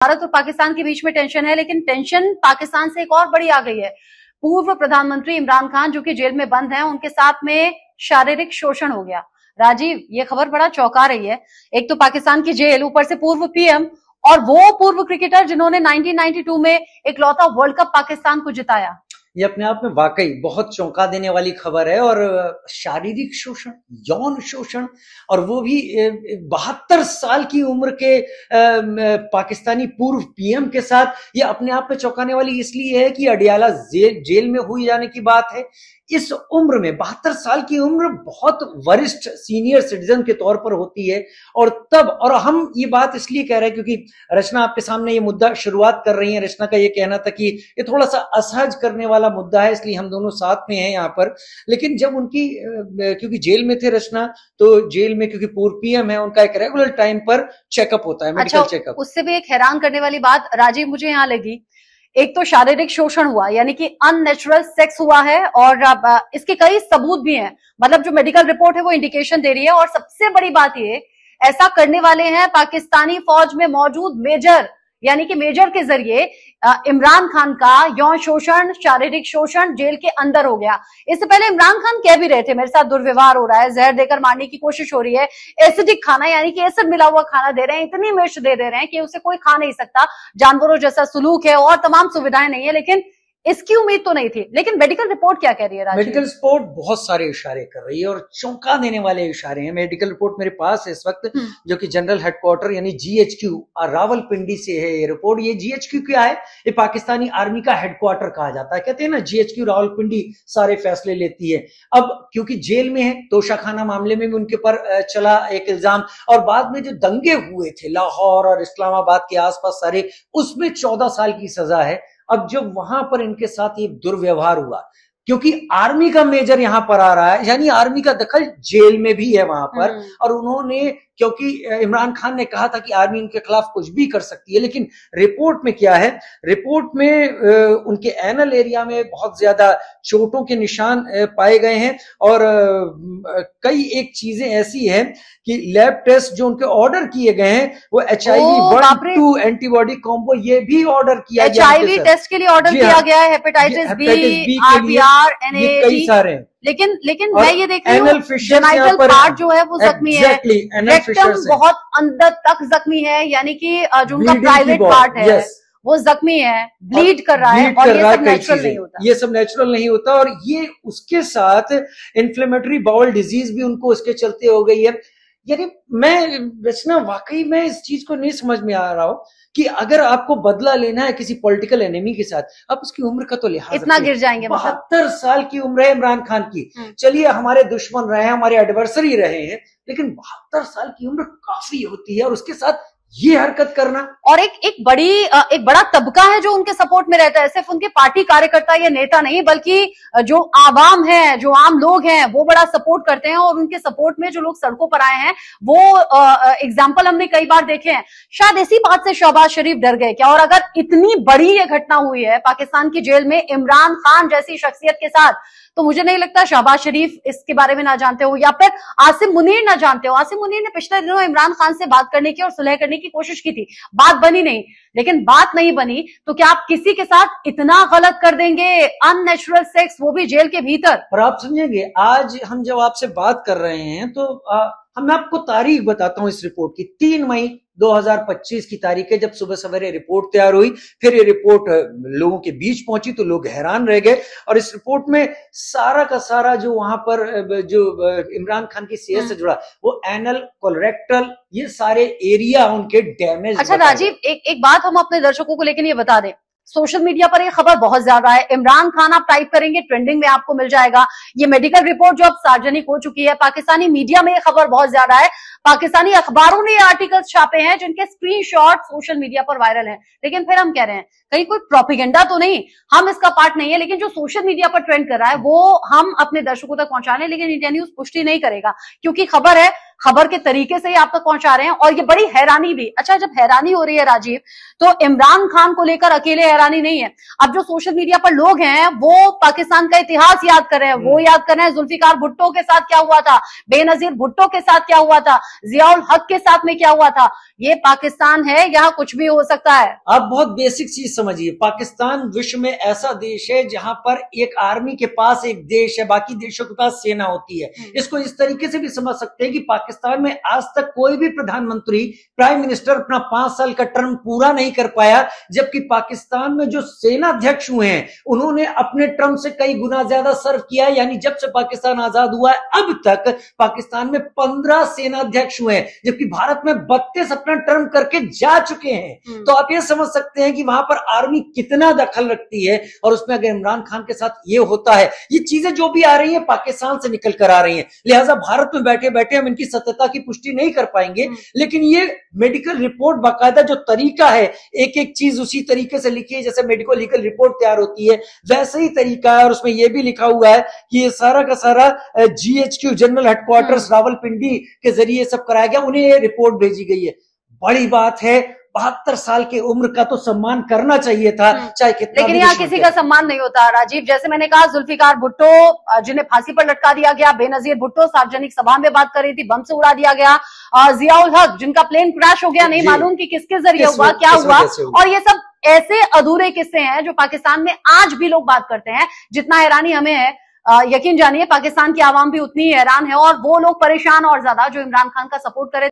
भारत और पाकिस्तान के बीच में टेंशन है, लेकिन टेंशन पाकिस्तान से एक और बड़ी आ गई है। पूर्व प्रधानमंत्री इमरान खान जो कि जेल में बंद हैं, उनके साथ में शारीरिक शोषण हो गया। राजीव, ये खबर बड़ा चौंका रही है। एक तो पाकिस्तान की जेल, ऊपर से पूर्व पीएम और वो पूर्व क्रिकेटर जिन्होंने 1992 में एक लौता वर्ल्ड कप पाकिस्तान को जिताया। ये अपने आप में वाकई बहुत चौंका देने वाली खबर है। और शारीरिक शोषण, यौन शोषण, और वो भी 72 साल की उम्र के पाकिस्तानी पूर्व पीएम के साथ, ये अपने आप में चौंकाने वाली इसलिए है कि अडियाला जेल में हुई जाने की बात है। इस उम्र में 72 साल की उम्र बहुत वरिष्ठ सीनियर सिटीजन के तौर पर होती है। और हम ये बात इसलिए कह रहे हैं क्योंकि रचना आपके सामने ये मुद्दा शुरुआत कर रही है। रचना का ये कहना था कि ये थोड़ा सा असहज करने वाला मुद्दा है, इसलिए हम दोनों साथ में हैं यहाँ पर। लेकिन जब उनकी क्योंकि जेल में थे रचना, तो जेल में क्योंकि पूर्व पीएम है, उनका एक रेगुलर टाइम पर चेकअप होता है, मेडिकल चेकअप। उससे भी एक हैरान करने वाली बात राजीव मुझे यहाँ लगी, एक तो शारीरिक शोषण हुआ, यानी कि अननेचुरल सेक्स हुआ है, और इसके कई सबूत भी हैं। मतलब जो मेडिकल रिपोर्ट है वो इंडिकेशन दे रही है। और सबसे बड़ी बात ये, ऐसा करने वाले हैं पाकिस्तानी फौज में मौजूद मेजर, यानी कि मेजर के जरिए इमरान खान का यौन शोषण, शारीरिक शोषण जेल के अंदर हो गया। इससे पहले इमरान खान कह भी रहे थे, मेरे साथ दुर्व्यवहार हो रहा है, जहर देकर मारने की कोशिश हो रही है, एसिडिक खाना यानी कि एसिड मिला हुआ खाना दे रहे हैं, इतनी मिर्च दे रहे हैं कि उसे कोई खा नहीं सकता, जानवरों जैसा सुलूक है और तमाम सुविधाएं नहीं है। लेकिन इसकी उम्मीद तो नहीं थी। लेकिन मेडिकल रिपोर्ट क्या कह रही है राजीव? मेडिकल रिपोर्ट बहुत सारे इशारे कर रही है और चौंका देने वाले इशारे हैं। मेडिकल रिपोर्ट मेरे पास है इस वक्त, जो कि जनरल हेडक्वार्टर यानी जीएचक्यू रावलपिंडी से है ये रिपोर्ट। ये जीएचक्यू क्या है? ये पाकिस्तानी आर्मी का हेडक्वार्टर कहा जाता है। कहते हैं ना, जीएचक्यू रावलपिंडी सारे फैसले लेती है। अब क्योंकि जेल में है, तोशाखाना मामले में भी उनके पर चला एक इल्जाम, और बाद में जो दंगे हुए थे लाहौर और इस्लामाबाद के आसपास सारे, उसमें 14 साल की सजा है। अब जब वहां पर इनके साथ ये दुर्व्यवहार हुआ, क्योंकि आर्मी का मेजर यहां पर आ रहा है, यानी आर्मी का दखल जेल में भी है वहां पर। और उन्होंने, क्योंकि इमरान खान ने कहा था कि आर्मी उनके खिलाफ कुछ भी कर सकती है, लेकिन रिपोर्ट में क्या है? रिपोर्ट में उनके एनल एरिया में बहुत ज्यादा चोटों के निशान पाए गए हैं। और कई एक चीजें ऐसी हैं कि लैब टेस्ट जो उनके ऑर्डर किए गए हैं, वो HIV-1-2 एंटीबॉडी कॉम्बो, ये भी ऑर्डर किया गया है। HIV टेस्ट के लिए ऑर्डर किया गया है, हेपेटाइटिस बी, RPR, NAT, कई सारे। लेकिन मैं ये देख रही हूँ, जेनाइटल पार्ट जो है वो जख्मी है, रेक्टम बहुत अंदर तक जख्मी है, यानी कि जो उनका प्राइवेट पार्ट है वो जख्मी है, ब्लीड कर रहा है, और ये सब नेचुरल नहीं होता। ये सब नेचुरल नहीं होता। और ये उसके साथ इन्फ्लेमेटरी बाउल डिजीज भी उनको उसके चलते हो गई है। यानी मैं रचना, वाकई में इस चीज को नहीं समझ में आ रहा हूं कि अगर आपको बदला लेना है किसी पॉलिटिकल एनिमी के साथ, आप उसकी उम्र का तो लिहाज इतना गिर जाएंगे। 72 साल की उम्र है इमरान खान की। चलिए, हमारे दुश्मन रहे हैं, हमारे एडवर्सरी रहे हैं, लेकिन 72 साल की उम्र काफी होती है, और उसके साथ ये हरकत करना। और एक बड़ा तबका है जो उनके सपोर्ट में रहता है, सिर्फ उनके पार्टी कार्यकर्ता या नेता नहीं, बल्कि जो आवाम है, जो आम लोग हैं, वो बड़ा सपोर्ट करते हैं। और उनके सपोर्ट में जो लोग सड़कों पर आए हैं, वो एग्जाम्पल हमने कई बार देखे हैं। शायद इसी बात से शहबाज शरीफ डर गए क्या? और अगर इतनी बड़ी ये घटना हुई है पाकिस्तान की जेल में इमरान खान जैसी शख्सियत के साथ, तो मुझे नहीं लगता शहबाज शरीफ इसके बारे में ना जानते हो, या फिर आसिम मुनीर ना जानते हो। आसिम मुनीर ने पिछले दिनों इमरान खान से बात करने की और सुलह करने की कोशिश की थी, बात बनी नहीं। लेकिन बात नहीं बनी तो क्या आप किसी के साथ इतना गलत कर देंगे? अननेचुरल सेक्स, वो भी जेल के भीतर। और आप समझेंगे, आज हम जब आपसे बात कर रहे हैं तो मैं आपको तारीख बताता हूं इस रिपोर्ट की। 3 मई 2025 की तारीख है, जब सुबह सवेरे रिपोर्ट तैयार हुई। फिर ये रिपोर्ट लोगों के बीच पहुंची तो लोग हैरान रह गए। और इस रिपोर्ट में सारा का सारा जो वहां पर जो इमरान खान की सेहत से जुड़ा, वो एनल, कोलोरेक्टल, ये सारे एरिया उनके डैमेज। अच्छा राजीव, एक बात हम अपने दर्शकों को लेकिन ये बता दें, सोशल मीडिया पर ये खबर बहुत ज्यादा है। इमरान खान आप टाइप करेंगे, ट्रेंडिंग में आपको मिल जाएगा। ये मेडिकल रिपोर्ट जो अब सार्वजनिक हो चुकी है, पाकिस्तानी मीडिया में ये खबर बहुत ज्यादा है, पाकिस्तानी अखबारों ने ये आर्टिकल्स छापे हैं जिनके स्क्रीनशॉट सोशल मीडिया पर वायरल हैं। लेकिन फिर हम कह रहे हैं कहीं कोई प्रोपेगेंडा तो नहीं, हम इसका पार्ट नहीं है, लेकिन जो सोशल मीडिया पर ट्रेंड कर रहा है वो हम अपने दर्शकों तक पहुंचा लें। लेकिन इंडिया न्यूज पुष्टि नहीं करेगा, क्योंकि खबर है खबर के तरीके से ही आप तक पहुंचा रहे हैं, और ये बड़ी हैरानी भी। अच्छा, जब हैरानी हो रही है राजीव, तो इमरान खान को लेकर अकेले हैरानी नहीं है। अब जो सोशल मीडिया पर लोग हैं वो पाकिस्तान का इतिहास याद कर रहे हैं, वो याद कर रहे हैं जुल्फिकार भुट्टो के साथ क्या हुआ था, बेनजीर भुट्टो के साथ क्या हुआ था, जियाउल हक के साथ में क्या हुआ था। ये पाकिस्तान है, यहाँ कुछ भी हो सकता है। आप बहुत बेसिक चीज समझिए, पाकिस्तान विश्व में ऐसा देश है जहां पर एक आर्मी के पास एक देश है, बाकी देशों के पास सेना होती है। इसको इस तरीके से भी समझ सकते हैं कि पाकिस्तान में आज तक कोई भी प्रधानमंत्री, प्राइम मिनिस्टर अपना 5 साल का टर्म पूरा नहीं कर पाया, जबकि पाकिस्तान में जो सेना अध्यक्ष हुए हैं उन्होंने अपने टर्म से कई गुना ज्यादा सर्व किया है। यानी जब से पाकिस्तान आजाद हुआ है अब तक पाकिस्तान में 15 सेना अध्यक्ष हुए हैं, जबकि भारत में 32 अपना टर्म करके जा चुके हैं। तो आप ये समझ सकते हैं कि वहां पर आर्मी कितना दखल रखती है। और उसमें अगर इमरान खान के साथ ये होता है, ये चीजें जो भी आ रही है पाकिस्तान से निकल कर आ रही हैं, लिहाजा भारत में बैठे बैठे हम इनकी सत्यता की पुष्टि नहीं कर पाएंगे। लेकिन ये मेडिकल रिपोर्ट बाकायदा जो तरीका है, एक एक चीज उसी तरीके से लिखी है जैसे मेडिकल लीगल रिपोर्ट तैयार होती है, वैसे ही तरीका है। और उसमें यह भी लिखा हुआ है कि ये सारा का सारा GHQ जनरल हेडक्वार्टर्स रावलपिंडी के जरिए सब कराया गया, उन्हें ये रिपोर्ट भेजी गई है। बड़ी बात है, 72 साल की उम्र का तो सम्मान करना चाहिए था, चाहे कितना। लेकिन यहाँ किसी का सम्मान नहीं होता राजीव। जैसे मैंने कहा, जुल्फिकार भुट्टो जिन्हें फांसी पर लटका दिया गया, बेनजीर भुट्टो सार्वजनिक सभा में बात कर रही थी, बम से उड़ा दिया गया, जियाउल हक जिनका प्लेन क्रैश हो गया, नहीं मालूम कि किसके जरिए हुआ, क्या हुआ। और ये सब ऐसे अधूरे किस्से हैं जो पाकिस्तान में आज भी लोग बात करते हैं। जितना हैरानी हमें है, यकीन जानिए पाकिस्तान की आवाम भी उतनी ही हैरान है, और वो लोग परेशान और ज्यादा जो इमरान खान का सपोर्ट करे।